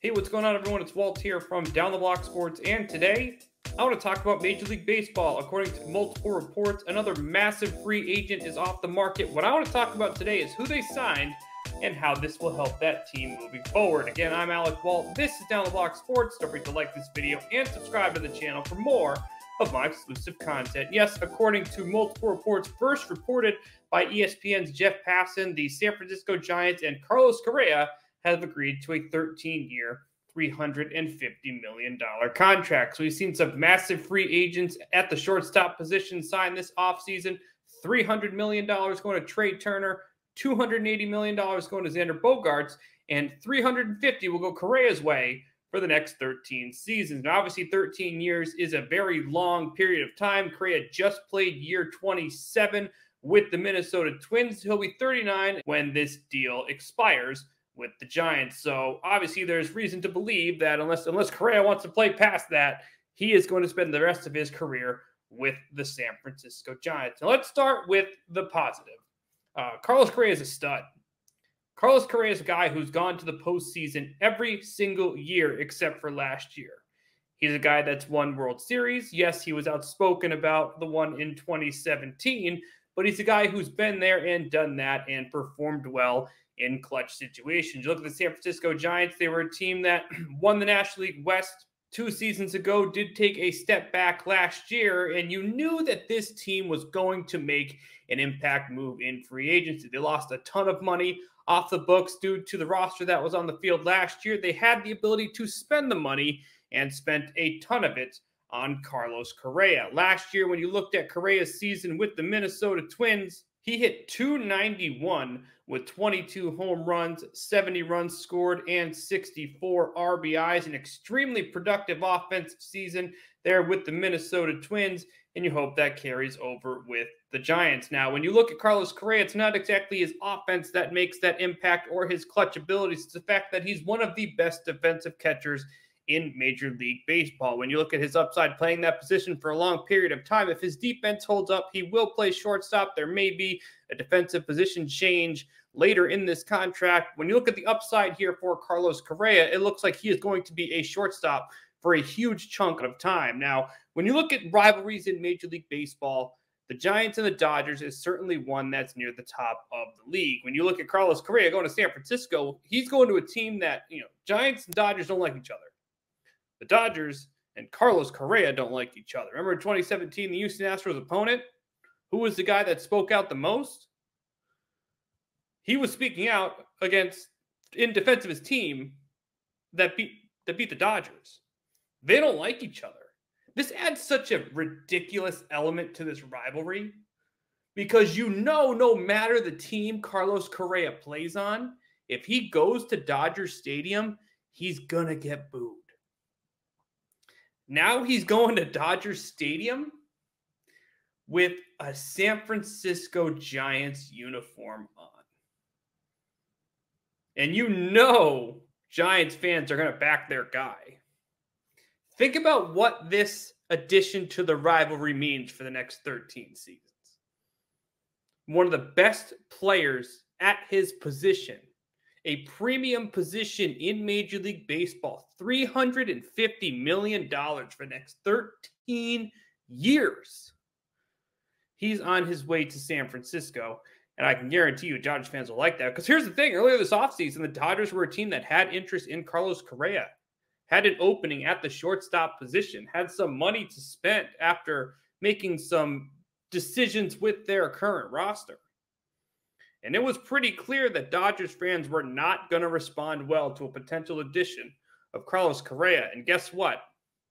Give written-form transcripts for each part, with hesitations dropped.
Hey, what's going on, everyone? It's Walt here from Down the Block Sports, and today I want to talk about Major League Baseball. According to multiple reports, another massive free agent is off the market. What I want to talk about today is who they signed and how this will help that team moving forward. Again, I'm Alec Walt. This is Down the Block Sports. Don't forget to like this video and subscribe to the channel for more of my exclusive content. Yes, according to multiple reports, first reported by ESPN's Jeff Passan, the San Francisco Giants and Carlos Correa have agreed to a 13-year, $350 million contract. So we've seen some massive free agents at the shortstop position sign this offseason. $300 million going to Trey Turner, $280 million going to Xander Bogaerts, and $350 will go Correa's way for the next 13 seasons. Now, obviously, 13 years is a very long period of time. Correa just played year 27 with the Minnesota Twins. He'll be 39 when this deal expires with the Giants. So obviously there's reason to believe that unless Correa wants to play past that, he is going to spend the rest of his career with the San Francisco Giants. Now let's start with the positive. Carlos Correa is a stud. Carlos Correa is a guy who's gone to the postseason every single year except for last year. He's a guy that's won World Series. Yes, he was outspoken about the one in 2017, but he's a guy who's been there and done that and performed well in clutch situations. You look at the San Francisco Giants, they were a team that won the National League West 2 seasons ago, did take a step back last year, and you knew that this team was going to make an impact move in free agency. They lost a ton of money off the books due to the roster that was on the field last year. They had the ability to spend the money and spent a ton of it on Carlos Correa. Last year, when you looked at Correa's season with the Minnesota Twins, he hit .291 with 22 home runs, 70 runs scored, and 64 RBIs. An extremely productive offensive season there with the Minnesota Twins, and you hope that carries over with the Giants. Now, when you look at Carlos Correa, it's not exactly his offense that makes that impact or his clutch abilities. It's the fact that he's one of the best defensive catchers in Major League Baseball. When you look at his upside playing that position for a long period of time, if his defense holds up, he will play shortstop. There may be a defensive position change later in this contract. When you look at the upside here for Carlos Correa, it looks like he is going to be a shortstop for a huge chunk of time. Now, when you look at rivalries in Major League Baseball, the Giants and the Dodgers is certainly one that's near the top of the league. When you look at Carlos Correa going to San Francisco, he's going to a team that, Giants and Dodgers don't like each other. The Dodgers and Carlos Correa don't like each other. Remember in 2017, the Houston Astros opponent, who was the guy that spoke out the most? He was speaking out in defense of his team that beat the Dodgers. They don't like each other. This adds such a ridiculous element to this rivalry because no matter the team Carlos Correa plays on, if he goes to Dodger Stadium, he's going to get booed. Now he's going to Dodger Stadium with a San Francisco Giants uniform on. And Giants fans are going to back their guy. Think about what this addition to the rivalry means for the next 13 seasons. One of the best players at his position, a premium position in Major League Baseball, $350 million for the next 13 years. He's on his way to San Francisco, and I can guarantee you Dodgers fans will like that. Because here's the thing, earlier this offseason, the Dodgers were a team that had interest in Carlos Correa, had an opening at the shortstop position, had some money to spend after making some decisions with their current roster. And it was pretty clear that Dodgers fans were not going to respond well to a potential addition of Carlos Correa. And guess what?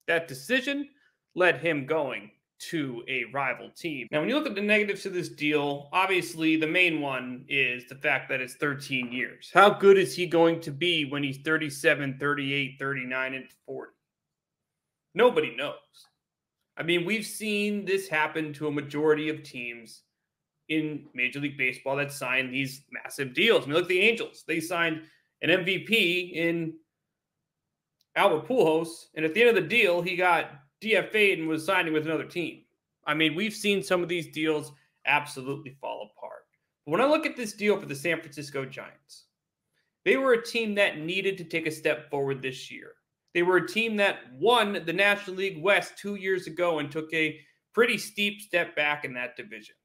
That decision led him going to a rival team. Now, when you look at the negatives to this deal, obviously the main one is the fact that it's 13 years. How good is he going to be when he's 37, 38, 39, and 40? Nobody knows. I mean, we've seen this happen to a majority of teams in Major League Baseball that signed these massive deals. I mean, look at the Angels. They signed an MVP in Albert Pujols, and at the end of the deal, he got DFA'd and was signing with another team. I mean, we've seen some of these deals absolutely fall apart. But when I look at this deal for the San Francisco Giants, They were a team that needed to take a step forward this year. They were a team that won the National League West 2 years ago and took a pretty steep step back in that division.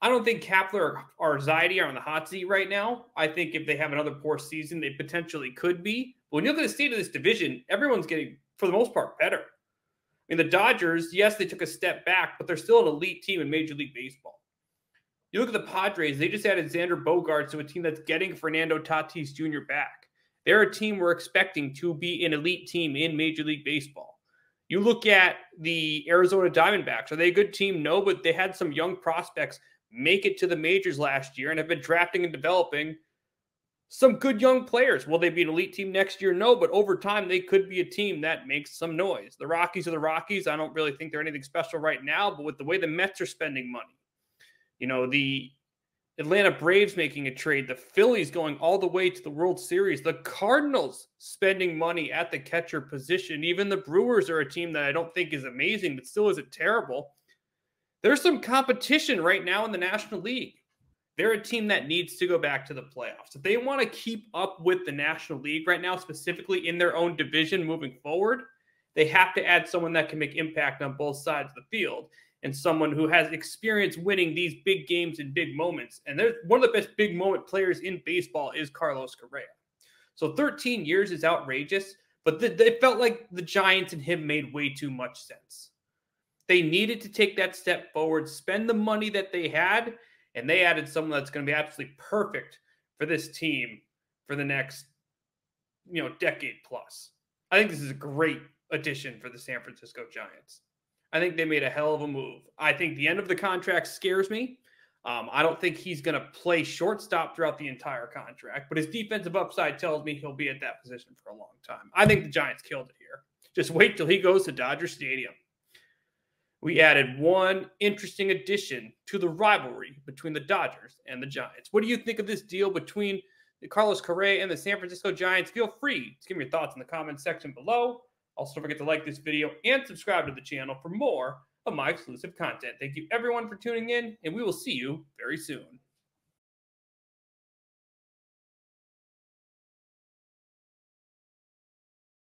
I don't think Kapler or Zaidi are on the hot seat right now. I think if they have another poor season, they potentially could be. But when you look at the state of this division, everyone's getting, for the most part, better. I mean, the Dodgers, yes, they took a step back, but they're still an elite team in Major League Baseball. You look at the Padres, they just added Xander Bogaerts to a team that's getting Fernando Tatis Jr. back. They're a team we're expecting to be an elite team in Major League Baseball. You look at the Arizona Diamondbacks. Are they a good team? No, but they had some young prospects make it to the majors last year and have been drafting and developing some good young players. Will they be an elite team next year? No, but over time, they could be a team that makes some noise. The Rockies are the Rockies. I don't really think they're anything special right now, but with the way the Mets are spending money, the Atlanta Braves making a trade, the Phillies going all the way to the World Series, the Cardinals spending money at the catcher position. Even the Brewers are a team that I don't think is amazing, but still isn't terrible. There's some competition right now in the National League. They're a team that needs to go back to the playoffs. If they want to keep up with the National League right now, specifically in their own division moving forward, they have to add someone that can make impact on both sides of the field and someone who has experience winning these big games and big moments. And there's one of the best big moment players in baseball is Carlos Correa. So 13 years is outrageous, but they felt like the Giants and him made way too much sense. They needed to take that step forward, spend the money that they had, and they added someone that's going to be absolutely perfect for this team for the next, decade plus. I think this is a great addition for the San Francisco Giants. I think they made a hell of a move. I think the end of the contract scares me. I don't think he's going to play shortstop throughout the entire contract, but his defensive upside tells me he'll be at that position for a long time. I think the Giants killed it here. Just wait till he goes to Dodger Stadium. We added one interesting addition to the rivalry between the Dodgers and the Giants. What do you think of this deal between Carlos Correa and the San Francisco Giants? Feel free to give me your thoughts in the comments section below. Also, don't forget to like this video and subscribe to the channel for more of my exclusive content. Thank you, everyone, for tuning in, and we will see you very soon.